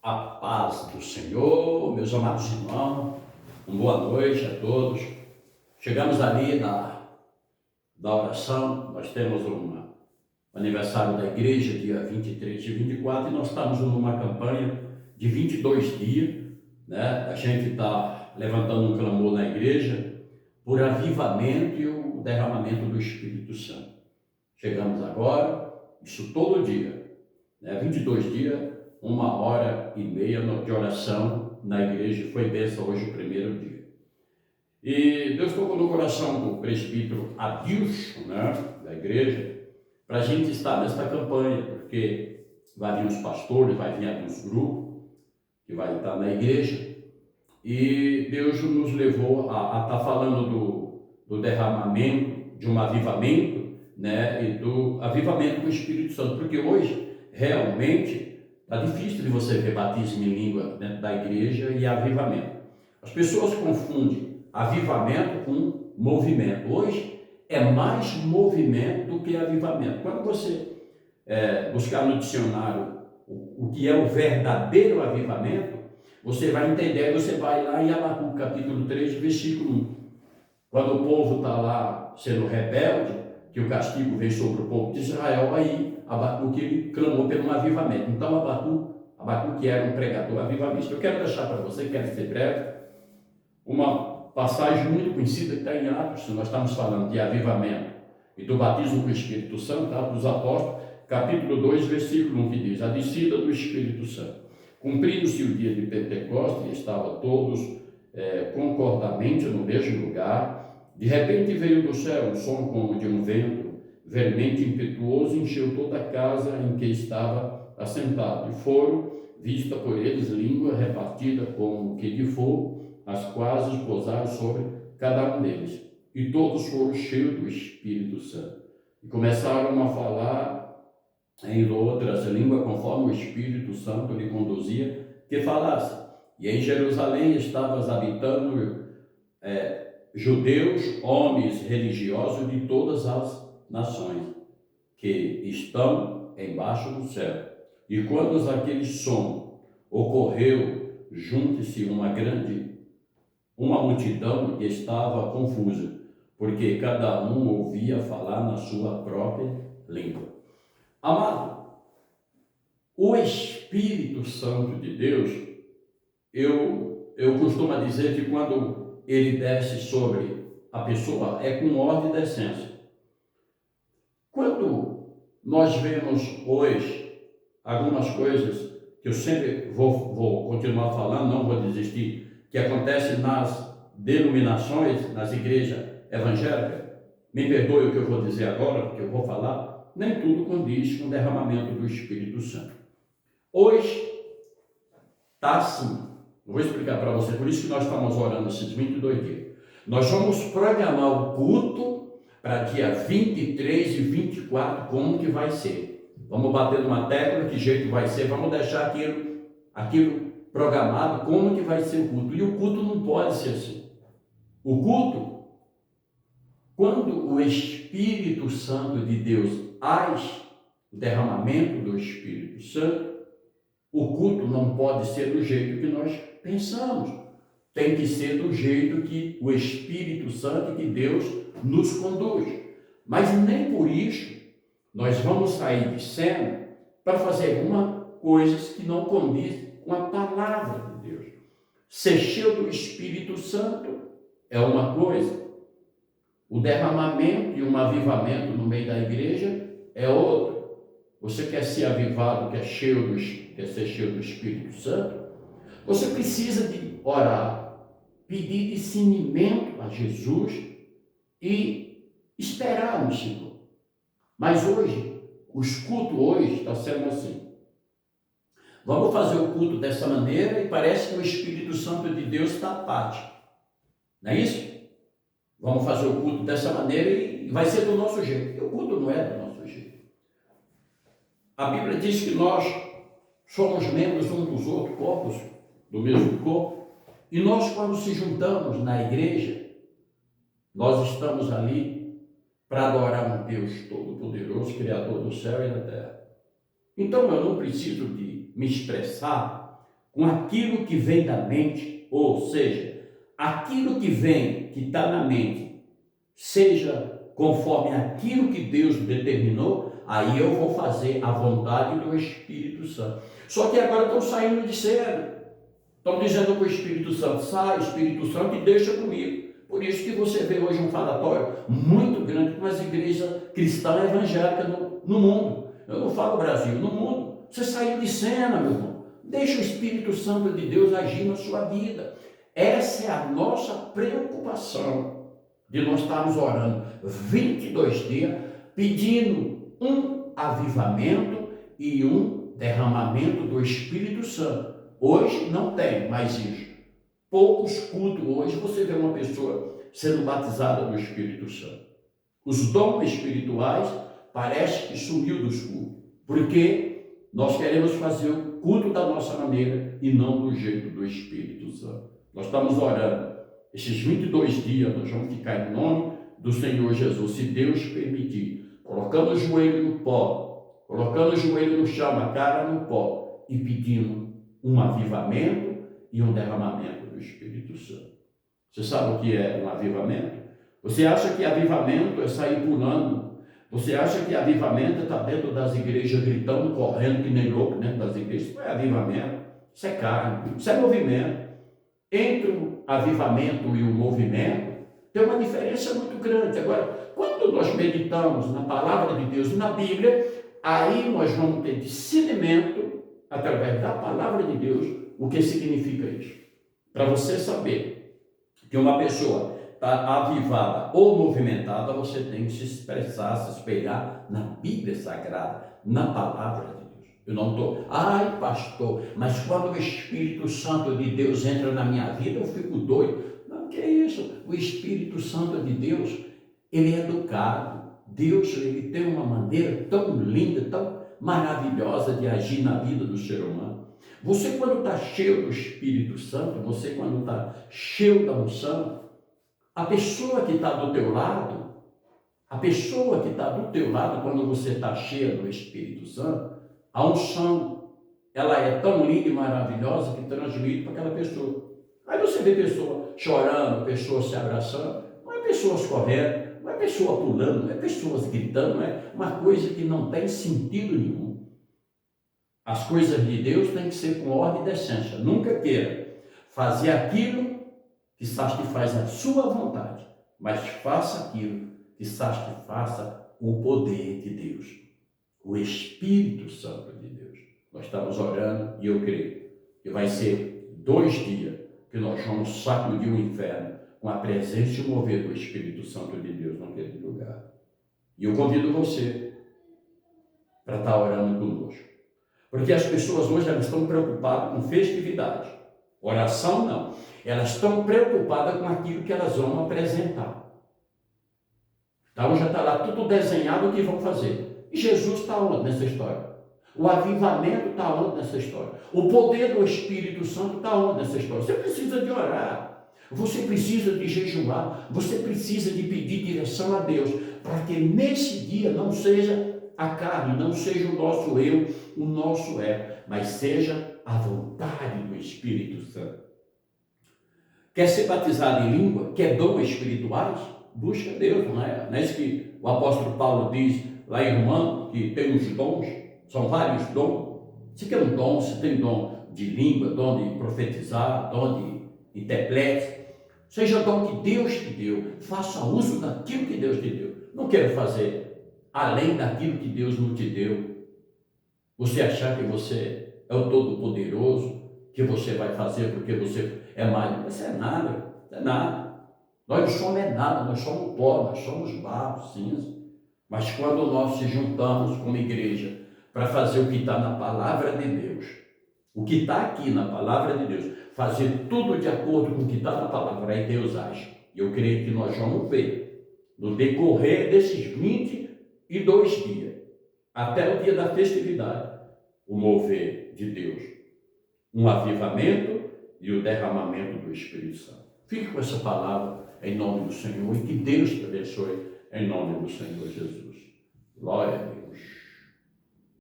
A paz do Senhor, meus amados irmãos, uma boa noite a todos. Chegamos ali da oração, nós temos um aniversário da igreja, dia 23 e 24, e nós estamos numa campanha de 22 dias, né? A gente está levantando um clamor na igreja por avivamento e o derramamento do Espírito Santo. Chegamos agora, isso todo dia, né? 22 dias, 1h30 de oração na igreja. Foi bênção hoje o primeiro dia. E Deus tocou no coração do presbítero Adilson, né, da igreja, para a gente estar nesta campanha, porque vai vir os pastores, vai vir alguns grupos que vai estar na igreja, e Deus nos levou a estar falando do derramamento, de um avivamento, né, e do avivamento do Espírito Santo, porque hoje realmente está difícil de você ver batismo em língua dentro da igreja e avivamento. As pessoas confundem avivamento com movimento. Hoje é mais movimento do que avivamento. Quando você buscar no dicionário o que é o verdadeiro avivamento, você vai entender, você vai lá em Abacuque capítulo 3, versículo 1. Quando o povo está lá sendo rebelde, que o castigo veio sobre o povo de Israel, aí Abacuque ele clamou pelo avivamento. Então Abacuque era um pregador avivamista. Eu quero deixar para você, quero ser breve, uma passagem muito conhecida que está em Atos. Nós estamos falando de avivamento e do batismo com o Espírito Santo, Atos dos Apóstolos, capítulo 2, versículo 1, que diz: a descida do Espírito Santo. Cumprindo-se o dia de Pentecostes, e estavam todos concordamente no mesmo lugar. De repente veio do céu um som como de um vento, veemente impetuoso, encheu toda a casa em que estava assentado. E foram vistas por eles língua repartida como que de fogo, as quais pousaram sobre cada um deles. E todos foram cheios do Espírito Santo. E começaram a falar em outras línguas, conforme o Espírito Santo lhe conduzia, que falasse. E em Jerusalém estavam habitando judeus, homens religiosos de todas as nações, que estão embaixo do céu. E quando aquele som ocorreu, junte-se uma multidão que estava confusa, porque cada um ouvia falar na sua própria língua. Amado, o Espírito Santo de Deus, eu costumo dizer que quando ele desce sobre a pessoa, é com ordem e decência. Quando nós vemos hoje algumas coisas, que eu sempre vou continuar falando, não vou desistir, que acontecem nas denominações, nas igrejas evangélicas, me perdoe o que eu vou dizer agora, porque eu vou falar, nem tudo condiz com o derramamento do Espírito Santo. Hoje está assim. Eu vou explicar para você, por isso que nós estamos orando esses 22 dias. Nós vamos programar o culto para dia 23 e 24, como que vai ser. Vamos bater numa tecla, que jeito vai ser, vamos deixar aquilo programado, como que vai ser o culto. E o culto não pode ser assim. O culto, quando o Espírito Santo de Deus age, o derramamento do Espírito Santo, o culto não pode ser do jeito que nós pensamos. Tem que ser do jeito que o Espírito Santo e que Deus nos conduz. Mas nem por isso nós vamos sair de cena para fazer alguma coisa que não condiz com a palavra de Deus. Ser cheio do Espírito Santo é uma coisa. O derramamento e um avivamento no meio da igreja é outra. Você quer ser avivado, quer ser cheio do Espírito Santo? Você precisa de orar, pedir discernimento a Jesus e esperar no Senhor. Mas hoje, os cultos hoje estão sendo assim. Vamos fazer o culto dessa maneira e parece que o Espírito Santo de Deus está apático. Não é isso? Vamos fazer o culto dessa maneira e vai ser do nosso jeito. E o culto não é do nosso jeito. A Bíblia diz que nós somos membros uns dos outros, corpos do mesmo corpo, e nós, quando se juntamos na igreja, nós estamos ali para adorar um Deus Todo-Poderoso, Criador do céu e da terra. Então eu não preciso de me expressar com aquilo que vem da mente, ou seja, aquilo que vem, que está na mente, seja conforme aquilo que Deus determinou, aí eu vou fazer a vontade do Espírito Santo. Só que agora estão saindo de cena. Estão dizendo para o Espírito Santo, sai Espírito Santo e deixa comigo. Por isso que você vê hoje um falatório muito grande com as igrejas cristãs evangélicas no mundo. Eu não falo Brasil, no mundo. Você saiu de cena, meu irmão. Deixa o Espírito Santo de Deus agir na sua vida. Essa é a nossa preocupação de nós estarmos orando 22 dias, pedindo um avivamento e um derramamento do Espírito Santo. Hoje não tem mais isso. Poucos cultos hoje você vê uma pessoa sendo batizada no Espírito Santo. Os dons espirituais parece que sumiu dos cultos, porque nós queremos fazer o culto da nossa maneira e não do jeito do Espírito Santo. Nós estamos orando. Esses 22 dias nós vamos ficar em nome do Senhor Jesus, se Deus permitir, colocando o joelho no pó, colocando o joelho no chão, a cara no pó e pedindo um avivamento e um derramamento do Espírito Santo. Você sabe o que é um avivamento? Você acha que avivamento é sair pulando? Você acha que avivamento está dentro das igrejas gritando, correndo que nem louco dentro das igrejas? Isso não é avivamento, isso é carne, isso é movimento. Entre o avivamento e o movimento tem uma diferença muito grande. Agora, quando nós meditamos na palavra de Deus e na Bíblia, aí nós vamos ter discernimento através da palavra de Deus o que significa isso. Para você saber que uma pessoa está avivada ou movimentada, você tem que se expressar, se espelhar na Bíblia Sagrada, na palavra de Deus. Eu não estou, ai pastor, mas quando o Espírito Santo de Deus entra na minha vida, eu fico doido. Não, que é isso? O Espírito Santo de Deus, ele é educado. Deus, ele tem uma maneira tão linda, tão maravilhosa de agir na vida do ser humano. Você quando está cheio do Espírito Santo, você quando está cheio da unção, a pessoa que está do teu lado, quando você está cheio do Espírito Santo, a unção, ela é tão linda e maravilhosa que transmite para aquela pessoa. Aí você vê pessoa chorando, pessoas se abraçando, não é pessoas correndo, não é pessoa pulando, não é pessoas gritando, não é uma coisa que não tem sentido nenhum. As coisas de Deus têm que ser com ordem e decência. Nunca queira fazer aquilo que sabes que faz a sua vontade, mas faça aquilo que sabes que faça o poder de Deus. O Espírito Santo de Deus. Nós estamos orando e eu creio que vai ser 2 dias que nós vamos sacudir o inferno com a presença e o mover do Espírito Santo de Deus naquele lugar. E eu convido você para estar orando conosco. Porque as pessoas hoje elas estão preocupadas com festividade. Oração não. Elas estão preocupadas com aquilo que elas vão apresentar. Então já está lá tudo desenhado o que vão fazer. E Jesus está onde nessa história? O avivamento está onde nessa história? O poder do Espírito Santo está onde nessa história? Você precisa de orar, você precisa de jejuar, você precisa de pedir direção a Deus, para que nesse dia não seja a carne, não seja o nosso eu, o nosso mas seja a vontade do Espírito Santo. Quer ser batizado em língua? Quer dons espirituais? Busca Deus, não é? Não é isso que o apóstolo Paulo diz lá em Romanos, que tem os dons, são vários dons. Se quer um dom, se tem dom de língua, dom de profetizar, dom de intérprete, seja dom que Deus te deu, faça uso daquilo que Deus te deu. Não quero fazer além daquilo que Deus não te deu. Você achar que você é o Todo-Poderoso, que você vai fazer porque você é mais. Isso é nada, é nada. Nós não somos nada, nós somos pó, nós somos barro, cinza. Mas quando nós se juntamos como igreja para fazer o que está na palavra de Deus, o que está aqui na palavra de Deus, fazer tudo de acordo com o que está na palavra, aí Deus age. E eu creio que nós vamos ver, no decorrer desses 22 dias, até o dia da festividade, o mover de Deus, um avivamento e o derramamento do Espírito Santo. Fique com essa palavra em nome do Senhor e que Deus te abençoe em nome do Senhor Jesus. Glória a Deus.